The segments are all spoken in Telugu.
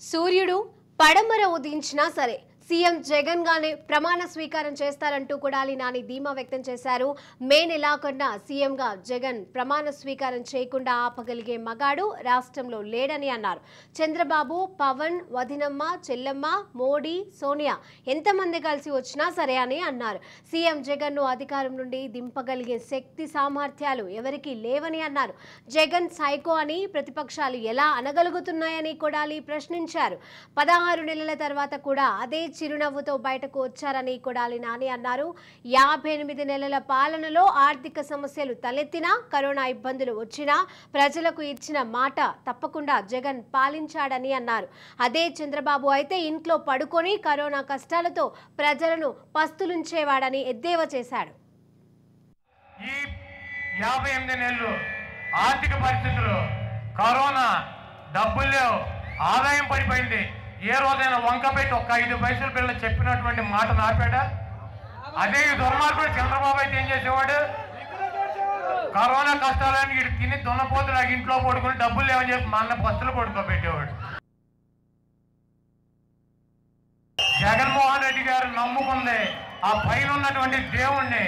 సూర్యుడు పడమర ఉదయించినా సరే సీఎం జగన్ గానే ప్రమాణ స్వీకారం చేస్తారంటూ కొడాలి నాని ధీమా వ్యక్తం చేశారు. మే నెలాఖరున సీఎంగా జగన్ ప్రమాణ స్వీకారం చేయకుండా ఆపగలిగే మగాడు రాష్ట్రంలో లేడని అన్నారు. చంద్రబాబు, పవన్, వదినమ్మ, చెల్లమ్మ, మోడీ, సోనియా ఎంతమంది కలిసి వచ్చినా సరే అని అన్నారు. సీఎం జగన్ ను అధికారం నుండి దింపగలిగే శక్తి సామర్థ్యాలు ఎవరికీ లేవని అన్నారు. జగన్ సైకో అని ప్రతిపక్షాలు ఎలా అనగలుగుతున్నాయని కొడాలి ప్రశ్నించారు. 16 నెలల తర్వాత కూడా అదే చిరునవ్వుతో బయటకు వచ్చారని కొడాలి నాని అన్నారు. 58 నెలల పాలనలో ఆర్థిక సమస్యలు తలెత్తినా, కరోనా ఇబ్బందులు వచ్చినా ప్రజలకు ఇచ్చిన మాట తప్పకుండా జగన్ పాలించాడని అన్నారు. అదే చంద్రబాబు అయితే ఇంట్లో పడుకొని కరోనా కష్టాలతో ప్రజలను పస్తులుంచేవాడని ఎద్దేవా చేశాడు. ఈ 58 నెలలు ఆర్థిక పరిస్థితులు, కరోనా, డబ్బులు లేవు, ఆదాయం పడిపోయింది. ఏ రోజైనా వంక పెట్టి ఒక్క 5 పైసల పిల్ల చెప్పినటువంటి మాట నాపాడా? అదే ఈ దుర్మార్గుడు చంద్రబాబు అయితే ఏం చేసేవాడు? కరోనా కష్టాలని ఇటు తిని దున్నపోతులు ఇంట్లో పడుకుని డబ్బులు లేవని చెప్పి మా అన్న పస్తులు పడుకోబెట్టేవాడు. జగన్మోహన్ రెడ్డి గారు నమ్ముకుంది ఆ పైన ఉన్నటువంటి దేవుణ్ణి,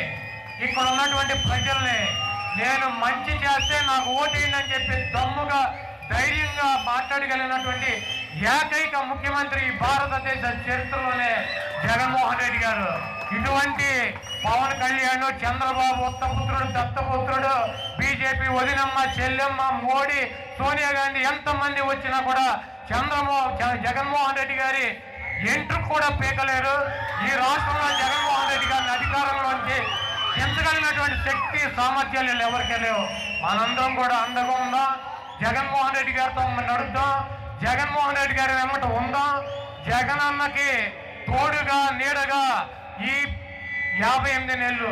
ఇక్కడ ఉన్నటువంటి ప్రజల్ని. నేను మంచి చేస్తే నాకు ఓటేయండి అని చెప్పి దమ్ముగా ధైర్యంగా మాట్లాడగలిగినటువంటి ఏకైక ముఖ్యమంత్రి భారతదేశ చరిత్రలోనే జగన్మోహన్ రెడ్డి గారు. ఇటువంటి పవన్ కళ్యాణ్, చంద్రబాబు ఉత్తపుత్రుడు, దత్తపుత్రుడు, బీజేపీ వదినమ్మ, చెల్లెమ్మ, మోడీ, సోనియా గాంధీ ఎంతమంది వచ్చినా కూడా జగన్మోహన్ రెడ్డి గారి ఎంట్రు కూడా పీకలేరు. ఈ రాష్ట్రంలో జగన్మోహన్ రెడ్డి గారిని అధికారంలోంచి ఎంచగలిగినటువంటి శక్తి సామర్థ్యాలు ఎవరికీ లేవు. మనందరం కూడా అండగా ఉందాం, జగన్మోహన్ రెడ్డి గారితో నడుద్దాం, జగన్మోహన్ రెడ్డి గారి వెంబట ఉందాం. జగన్ అన్నకి తోడుగా నీడగా ఈ 58 నెలలు